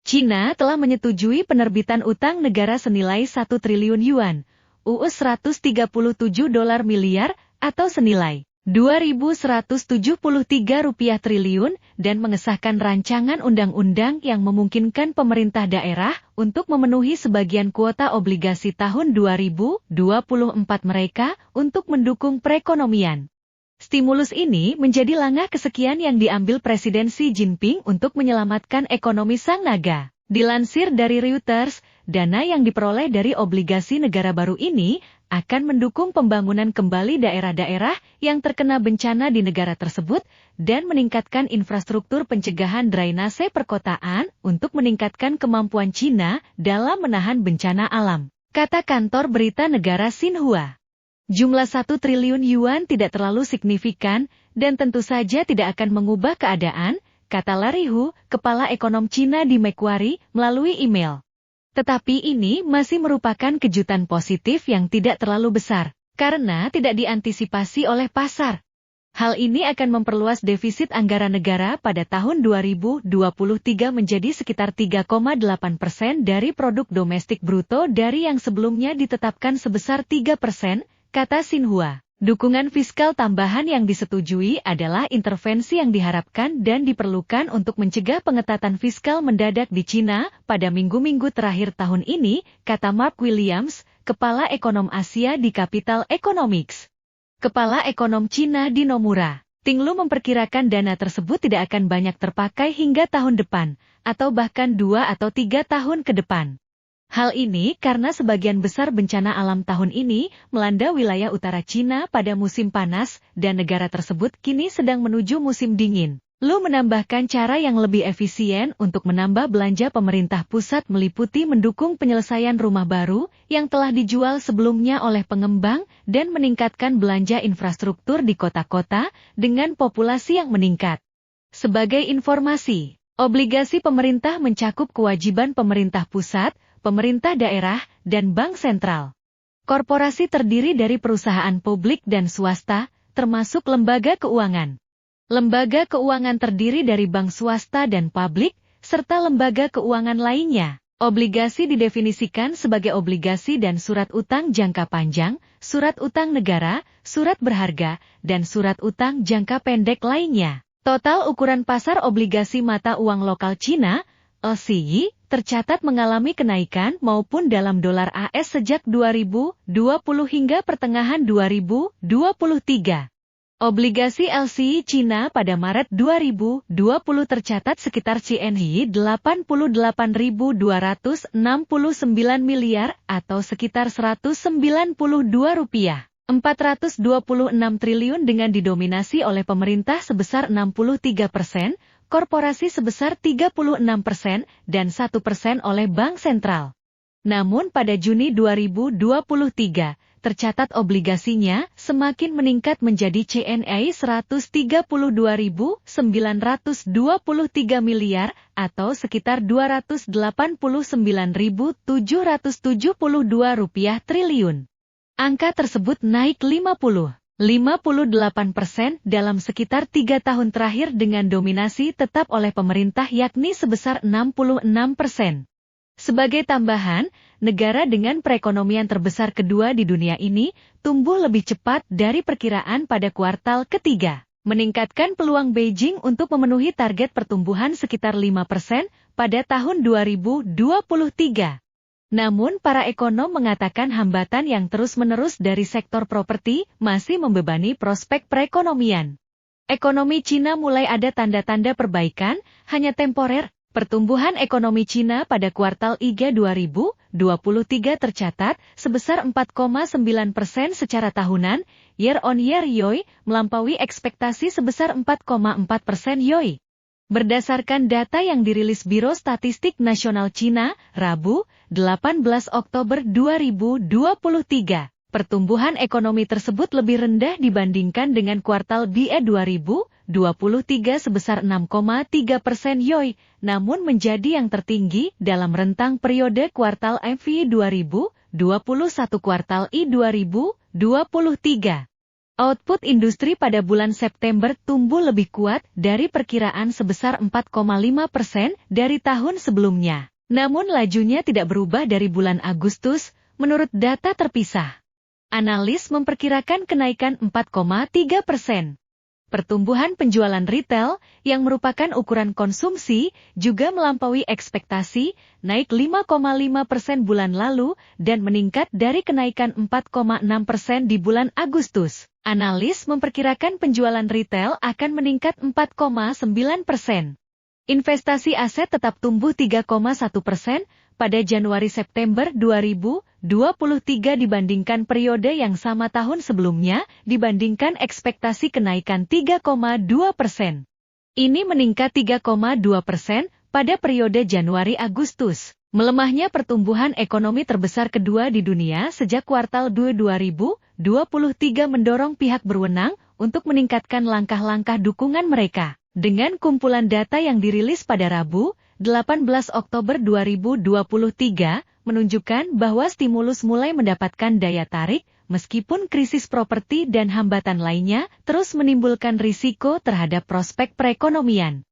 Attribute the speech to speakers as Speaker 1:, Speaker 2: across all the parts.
Speaker 1: China telah menyetujui penerbitan utang negara senilai 1 triliun yuan, US 137 dolar miliar, atau senilai 2.173 rupiah triliun, dan mengesahkan rancangan undang-undang yang memungkinkan pemerintah daerah untuk memenuhi sebagian kuota obligasi tahun 2024 mereka untuk mendukung perekonomian. Stimulus ini menjadi langkah kesekian yang diambil Presiden Xi Jinping untuk menyelamatkan ekonomi sang naga. Dilansir dari Reuters, dana yang diperoleh dari obligasi negara baru ini akan mendukung pembangunan kembali daerah-daerah yang terkena bencana di negara tersebut dan meningkatkan infrastruktur pencegahan drainase perkotaan untuk meningkatkan kemampuan China dalam menahan bencana alam, kata kantor berita negara Xinhua. Jumlah 1 triliun yuan tidak terlalu signifikan dan tentu saja tidak akan mengubah keadaan, kata Larry Hu, kepala ekonom China di Macquarie, melalui email. Tetapi ini masih merupakan kejutan positif yang tidak terlalu besar, karena tidak diantisipasi oleh pasar. Hal ini akan memperluas defisit anggaran negara pada tahun 2023 menjadi sekitar 3,8% dari produk domestik bruto dari yang sebelumnya ditetapkan sebesar 3%, kata Xinhua. Dukungan fiskal tambahan yang disetujui adalah intervensi yang diharapkan dan diperlukan untuk mencegah pengetatan fiskal mendadak di China pada minggu-minggu terakhir tahun ini, kata Mark Williams, kepala ekonom Asia di Capital Economics. Kepala ekonom China di Nomura, Tinglu memperkirakan dana tersebut tidak akan banyak terpakai hingga tahun depan, atau bahkan 2 atau 3 tahun ke depan. Hal ini karena sebagian besar bencana alam tahun ini melanda wilayah utara China pada musim panas dan negara tersebut kini sedang menuju musim dingin. Lu menambahkan cara yang lebih efisien untuk menambah belanja pemerintah pusat meliputi mendukung penyelesaian rumah baru yang telah dijual sebelumnya oleh pengembang dan meningkatkan belanja infrastruktur di kota-kota dengan populasi yang meningkat. Sebagai informasi, obligasi pemerintah mencakup kewajiban pemerintah pusat, pemerintah daerah, dan bank sentral. Korporasi terdiri dari perusahaan publik dan swasta, termasuk lembaga keuangan. Lembaga keuangan terdiri dari bank swasta dan publik, serta lembaga keuangan lainnya. Obligasi didefinisikan sebagai obligasi dan surat utang jangka panjang, surat utang negara, surat berharga, dan surat utang jangka pendek lainnya. Total ukuran pasar obligasi mata uang lokal China, LCY, tercatat mengalami kenaikan maupun dalam dolar AS sejak 2020 hingga pertengahan 2023. Obligasi LCY China pada Maret 2020 tercatat sekitar CNY 88.269 miliar atau sekitar 192 rupiah. 426 triliun dengan didominasi oleh pemerintah sebesar 63%, korporasi sebesar 36%, dan 1% oleh bank sentral. Namun pada Juni 2023, tercatat obligasinya semakin meningkat menjadi CNY 132.923 miliar atau sekitar 289.772 rupiah triliun. Angka tersebut naik 58% dalam sekitar 3 tahun terakhir dengan dominasi tetap oleh pemerintah yakni sebesar 66%. Sebagai tambahan, negara dengan perekonomian terbesar kedua di dunia ini tumbuh lebih cepat dari perkiraan pada kuartal ketiga, meningkatkan peluang Beijing untuk memenuhi target pertumbuhan sekitar 5% pada tahun 2023. Namun para ekonom mengatakan hambatan yang terus-menerus dari sektor properti masih membebani prospek perekonomian. Ekonomi China mulai ada tanda-tanda perbaikan, hanya temporer. Pertumbuhan ekonomi China pada kuartal 3 2023 tercatat sebesar 4,9% secara tahunan, year-on-year YoY, melampaui ekspektasi sebesar 4,4% YoY. Berdasarkan data yang dirilis Biro Statistik Nasional China, Rabu, 18 Oktober 2023, pertumbuhan ekonomi tersebut lebih rendah dibandingkan dengan kuartal BE 2023 sebesar 6,3% YoY, namun menjadi yang tertinggi dalam rentang periode kuartal MV 2021 kuartal I 2023. Output industri pada bulan September tumbuh lebih kuat dari perkiraan sebesar 4,5% dari tahun sebelumnya. Namun lajunya tidak berubah dari bulan Agustus, menurut data terpisah. Analis memperkirakan kenaikan 4,3%. Pertumbuhan penjualan retail, yang merupakan ukuran konsumsi, juga melampaui ekspektasi, naik 5,5% bulan lalu, dan meningkat dari kenaikan 4,6% di bulan Agustus. Analis memperkirakan penjualan retail akan meningkat 4,9%. Investasi aset tetap tumbuh 3,1% pada Januari-September 2023 dibandingkan periode yang sama tahun sebelumnya, dibandingkan ekspektasi kenaikan 3,2%. Ini meningkat 3,2% pada periode Januari-Agustus. Melemahnya pertumbuhan ekonomi terbesar kedua di dunia sejak kuartal 2 2023 mendorong pihak berwenang untuk meningkatkan langkah-langkah dukungan mereka. Dengan kumpulan data yang dirilis pada Rabu, 18 Oktober 2023, menunjukkan bahwa stimulus mulai mendapatkan daya tarik, meskipun krisis properti dan hambatan lainnya terus menimbulkan risiko terhadap prospek perekonomian.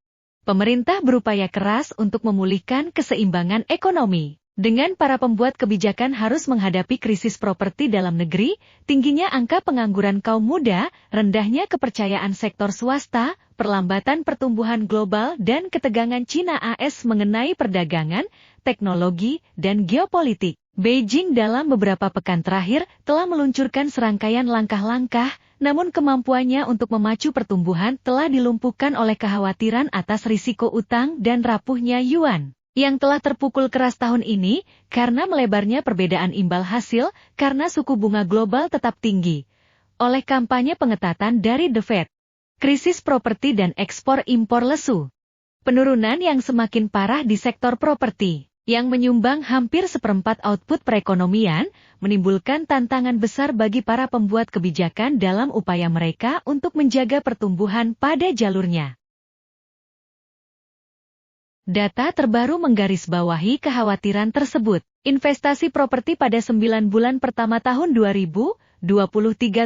Speaker 1: Pemerintah berupaya keras untuk memulihkan keseimbangan ekonomi. Dengan para pembuat kebijakan harus menghadapi krisis properti dalam negeri, tingginya angka pengangguran kaum muda, rendahnya kepercayaan sektor swasta, perlambatan pertumbuhan global dan ketegangan China-AS mengenai perdagangan, teknologi, dan geopolitik. Beijing dalam beberapa pekan terakhir telah meluncurkan serangkaian langkah-langkah, namun kemampuannya untuk memacu pertumbuhan telah dilumpuhkan oleh kekhawatiran atas risiko utang dan rapuhnya yuan, yang telah terpukul keras tahun ini karena melebarnya perbedaan imbal hasil karena suku bunga global tetap tinggi. Oleh kampanye pengetatan dari The Fed, krisis properti dan ekspor impor lesu. Penurunan yang semakin parah di sektor properti, yang menyumbang hampir seperempat output perekonomian, menimbulkan tantangan besar bagi para pembuat kebijakan dalam upaya mereka untuk menjaga pertumbuhan pada jalurnya. Data terbaru menggarisbawahi kekhawatiran tersebut. Investasi properti pada 9 bulan pertama tahun 2023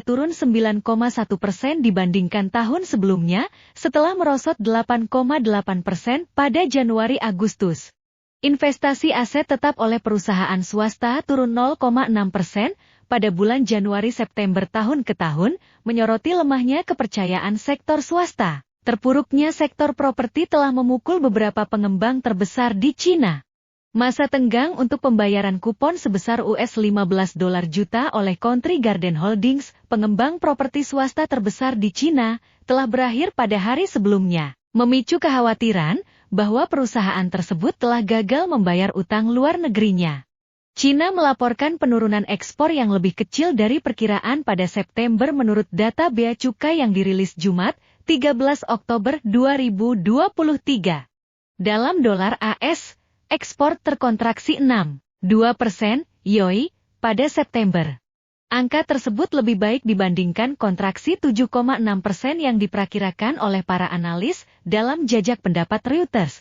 Speaker 1: turun 9,1% dibandingkan tahun sebelumnya, setelah merosot 8,8% pada Januari-Agustus. Investasi aset tetap oleh perusahaan swasta turun 0,6% pada bulan Januari-September tahun ke tahun, menyoroti lemahnya kepercayaan sektor swasta. Terpuruknya sektor properti telah memukul beberapa pengembang terbesar di China. Masa tenggang untuk pembayaran kupon sebesar US$15 juta oleh Country Garden Holdings, pengembang properti swasta terbesar di China, telah berakhir pada hari sebelumnya, memicu kekhawatiran bahwa perusahaan tersebut telah gagal membayar utang luar negerinya. China melaporkan penurunan ekspor yang lebih kecil dari perkiraan pada September menurut data bea cukai yang dirilis Jumat, 13 Oktober 2023. Dalam dolar AS, ekspor terkontraksi 6,2% YoY pada September. Angka tersebut lebih baik dibandingkan kontraksi 7,6% yang diperkirakan oleh para analis dalam jajak pendapat Reuters.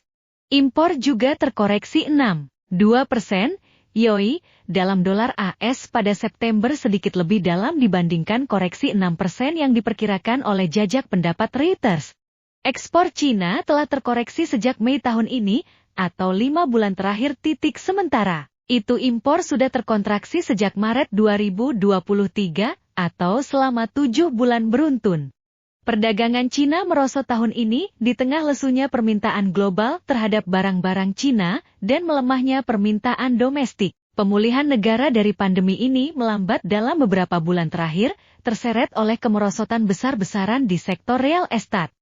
Speaker 1: Impor juga terkoreksi 6,2% YoY dalam dolar AS pada September, sedikit lebih dalam dibandingkan koreksi 6% yang diperkirakan oleh jajak pendapat Reuters. Ekspor Cina telah terkoreksi sejak Mei tahun ini, atau 5 bulan terakhir. Sementara itu impor sudah terkontraksi sejak Maret 2023, atau selama 7 bulan beruntun. Perdagangan Cina merosot tahun ini di tengah lesunya permintaan global terhadap barang-barang Cina dan melemahnya permintaan domestik. Pemulihan negara dari pandemi ini melambat dalam beberapa bulan terakhir, terseret oleh kemerosotan besar-besaran di sektor real estate.